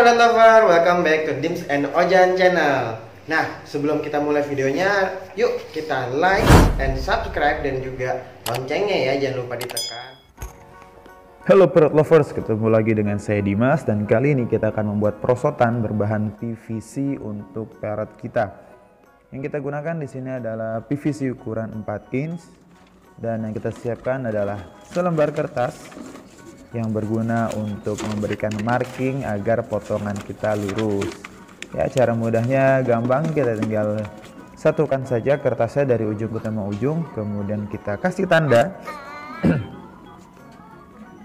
Berat Lover, welcome back to Dims and Ojan channel. Nah, sebelum kita mulai videonya, yuk kita like and subscribe dan juga loncengnya ya, jangan lupa ditekan. Halo Parrot Lovers, ketemu lagi dengan saya Dimas dan kali ini kita akan membuat perosotan berbahan PVC untuk parrot kita. Yang kita gunakan di sini adalah PVC ukuran 4 inch dan yang kita siapkan adalah selembar kertas yang berguna untuk memberikan marking agar potongan kita lurus. Ya, cara mudahnya gampang, kita tinggal satukan saja kertasnya dari ujung ke ujung, kemudian kita kasih tanda.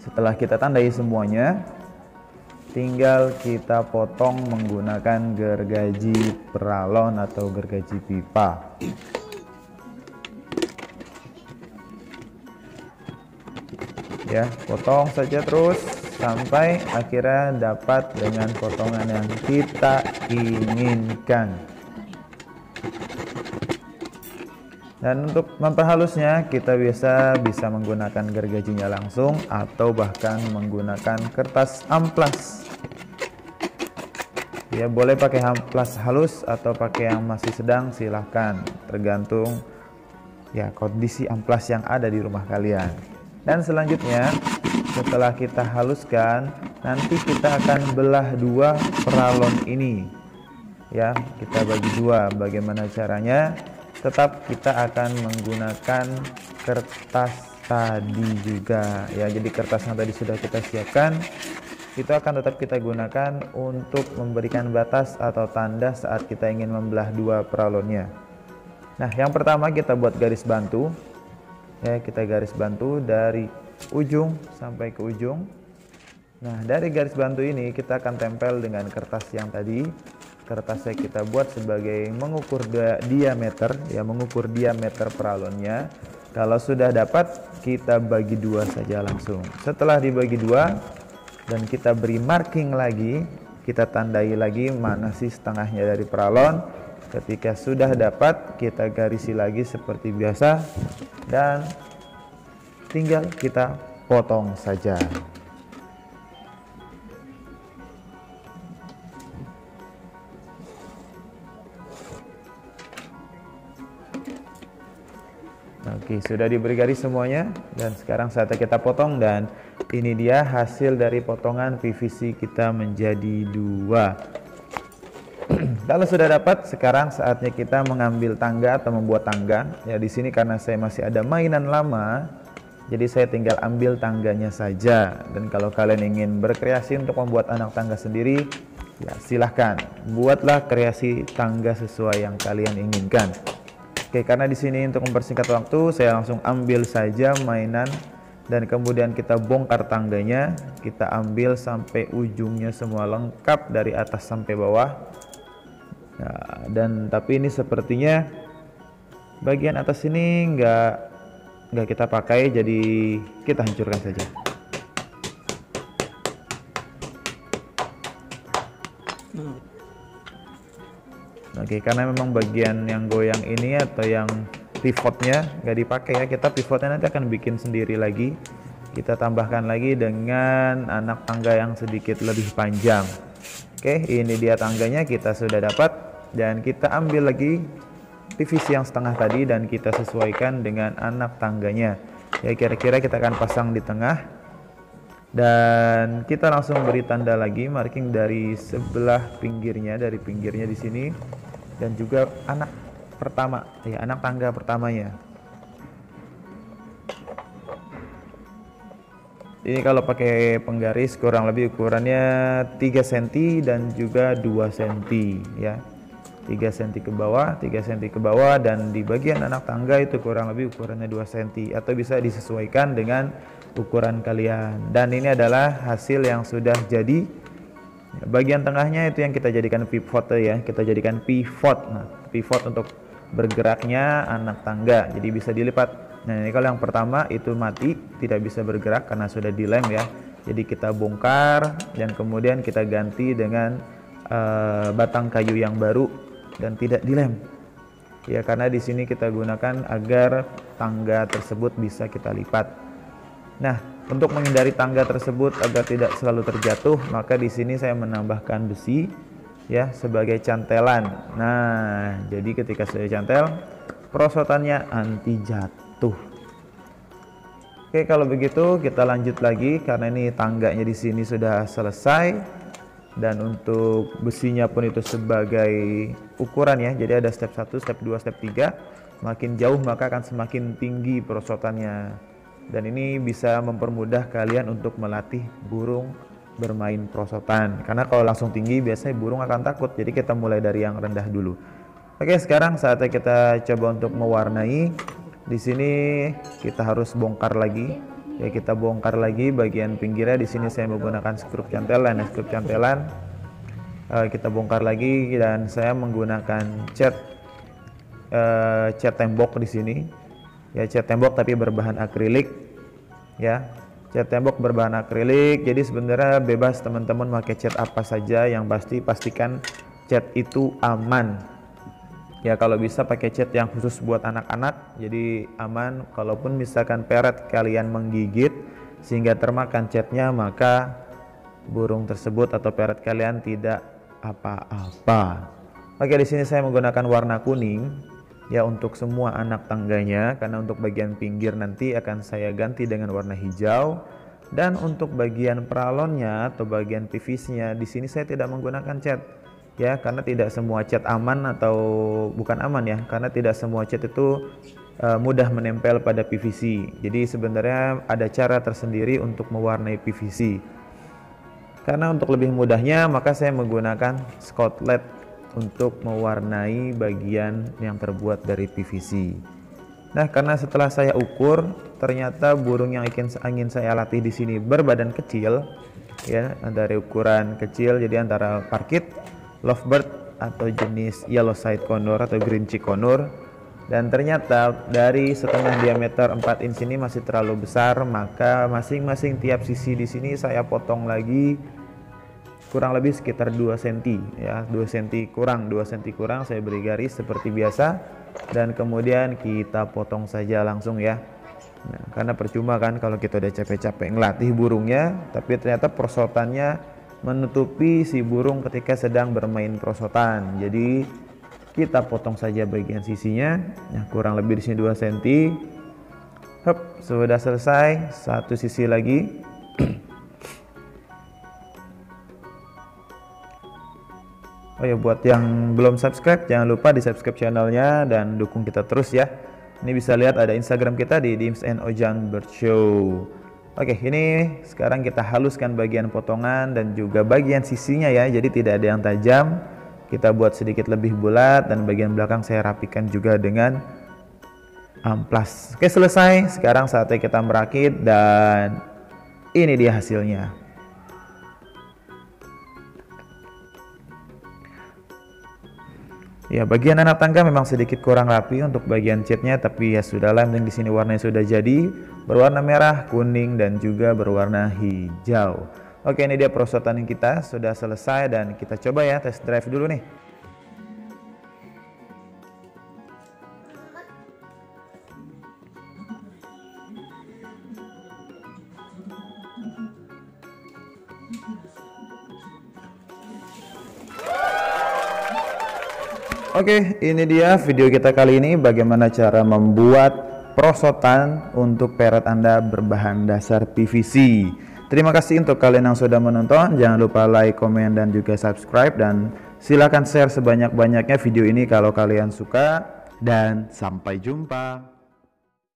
Setelah kita tandai semuanya, tinggal kita potong menggunakan gergaji peralon atau gergaji pipa. Ya, potong saja terus sampai akhirnya dapat dengan potongan yang kita inginkan. Dan untuk memperhalusnya kita bisa menggunakan gergajinya langsung atau bahkan menggunakan kertas amplas. Ya, boleh pakai amplas halus atau pakai yang masih sedang, silahkan, tergantung ya kondisi amplas yang ada di rumah kalian. Dan selanjutnya setelah kita haluskan, nanti kita akan belah dua peralon ini. Ya, kita bagi dua. Bagaimana caranya? Tetap kita akan menggunakan kertas tadi juga. Ya, jadi kertas yang tadi sudah kita siapkan, itu akan tetap kita gunakan untuk memberikan batas atau tanda saat kita ingin membelah dua peralonnya. Nah, yang pertama kita buat garis bantu. Ya, kita garis bantu dari ujung sampai ke ujung. Nah, dari garis bantu ini kita akan tempel dengan kertas yang tadi. Kertasnya kita buat sebagai mengukur diameter, ya, mengukur diameter peralonnya. Kalau sudah dapat, kita bagi dua saja langsung. Setelah dibagi dua dan kita beri marking lagi, kita tandai lagi mana sih setengahnya dari peralon. Ketika sudah dapat, kita garisi lagi seperti biasa dan tinggal kita potong saja. Oke, sudah diberi garis semuanya dan sekarang saatnya kita potong dan ini dia hasil dari potongan PVC kita menjadi dua. Kalau sudah dapat, sekarang saatnya kita mengambil tangga atau membuat tangga. Ya, di sini karena saya masih ada mainan lama, jadi saya tinggal ambil tangganya saja. Dan kalau kalian ingin berkreasi untuk membuat anak tangga sendiri, ya silahkan buatlah kreasi tangga sesuai yang kalian inginkan. Oke, karena di sini untuk mempersingkat waktu, saya langsung ambil saja mainan dan kemudian kita bongkar tangganya. Kita ambil sampai ujungnya semua lengkap dari atas sampai bawah. Nah, dan tapi ini sepertinya bagian atas ini nggak kita pakai, jadi kita hancurkan saja. Oke, karena memang bagian yang goyang ini atau yang pivotnya nggak dipakai ya, kita pivotnya nanti akan bikin sendiri lagi. Kita tambahkan lagi dengan anak tangga yang sedikit lebih panjang. Oke, ini dia tangganya kita sudah dapat dan kita ambil lagi PVC yang setengah tadi dan kita sesuaikan dengan anak tangganya. Ya, kira-kira kita akan pasang di tengah dan kita langsung beri tanda lagi marking dari sebelah pinggirnya, dari pinggirnya di sini dan juga anak pertama, ya, anak tangga pertamanya. Ini kalau pakai penggaris kurang lebih ukurannya 3 cm dan juga 2 cm ya. 3 cm ke bawah, 3 cm ke bawah, dan di bagian anak tangga itu kurang lebih ukurannya 2 cm atau bisa disesuaikan dengan ukuran kalian. Dan ini adalah hasil yang sudah jadi. Bagian tengahnya itu yang kita jadikan pivot ya, kita jadikan pivot. Nah, pivot untuk bergeraknya anak tangga. Jadi bisa dilipat. Nah, ini kalau yang pertama itu mati, tidak bisa bergerak karena sudah dilem ya. Jadi kita bongkar dan kemudian kita ganti dengan batang kayu yang baru dan tidak dilem. Ya, karena di sini kita gunakan agar tangga tersebut bisa kita lipat. Nah, Untuk menghindari tangga tersebut agar tidak selalu terjatuh, maka di sini saya menambahkan besi ya sebagai cantelan. Nah, jadi ketika saya cantel, perosotannya anti jatuh. Oke, kalau begitu kita lanjut lagi karena ini tangganya di sini sudah selesai dan untuk besinya pun itu sebagai ukuran ya. Jadi ada step 1, step 2, step 3. Makin jauh maka akan semakin tinggi perosotannya. Dan ini bisa mempermudah kalian untuk melatih burung bermain perosotan. Karena kalau langsung tinggi biasanya burung akan takut. Jadi kita mulai dari yang rendah dulu. Oke, sekarang saatnya kita coba untuk mewarnai. Di sini kita harus bongkar lagi. Ya, kita bongkar lagi bagian pinggirnya. Di sini saya menggunakan skrup cantelan. Skrup cantelan kita bongkar lagi dan saya menggunakan cat tembok di sini. Ya, cat tembok tapi berbahan akrilik ya, cat tembok berbahan akrilik. Jadi sebenarnya bebas teman-teman pakai cat apa saja, yang pasti pastikan cat itu aman ya. Kalau bisa pakai cat yang khusus buat anak-anak, jadi aman. Kalaupun misalkan parrot kalian menggigit sehingga termakan catnya, maka burung tersebut atau parrot kalian tidak apa-apa. Oke, di sini saya menggunakan warna kuning ya untuk semua anak tangganya, karena untuk bagian pinggir nanti akan saya ganti dengan warna hijau. Dan untuk bagian pralonnya atau bagian PVC-nya di sini saya tidak menggunakan cat ya, karena tidak semua cat aman atau bukan aman ya, karena tidak semua cat itu mudah menempel pada PVC. Jadi sebenarnya ada cara tersendiri untuk mewarnai PVC. Karena untuk lebih mudahnya maka saya menggunakan Scotland untuk mewarnai bagian yang terbuat dari PVC. Nah, karena setelah saya ukur, ternyata burung yang ingin saya latih di sini berbadan kecil, ya, dari ukuran kecil, jadi antara parkit, lovebird atau jenis yellow side condor atau green cheek condor. Dan ternyata dari setengah diameter 4 inch ini masih terlalu besar, maka masing-masing tiap sisi di sini saya potong lagi kurang lebih sekitar 2 cm ya, 2 cm kurang saya beri garis seperti biasa dan kemudian kita potong saja langsung ya. Nah, karena percuma kan kalau kita udah capek-capek ngelatih burungnya tapi ternyata perosotannya menutupi si burung ketika sedang bermain perosotan. Jadi kita potong saja bagian sisinya ya, kurang lebih di sini 2 cm. Hup, sudah selesai. Satu sisi lagi. Oh ya, buat yang belum subscribe jangan lupa di subscribe channelnya dan dukung kita terus ya. Ini bisa lihat ada Instagram kita di Dims and Ojan Bird Show. Oke, ini sekarang kita haluskan bagian potongan dan juga bagian sisinya ya. Jadi tidak ada yang tajam. Kita buat sedikit lebih bulat dan bagian belakang saya rapikan juga dengan amplas. Oke, selesai. Sekarang saatnya kita merakit dan ini dia hasilnya. Ya, bagian anak tangga memang sedikit kurang rapi untuk bagian catnya, tapi ya sudahlah, yang di sini warnanya sudah jadi berwarna merah, kuning dan juga berwarna hijau. Oke, ini dia perosotan kita sudah selesai dan kita coba ya test drive dulu nih. Oke, ini dia video kita kali ini, bagaimana cara membuat perosotan untuk parrot Anda berbahan dasar PVC. Terima kasih untuk kalian yang sudah menonton. Jangan lupa like, komen, dan juga subscribe. Dan silakan share sebanyak-banyaknya video ini kalau kalian suka. Dan sampai jumpa.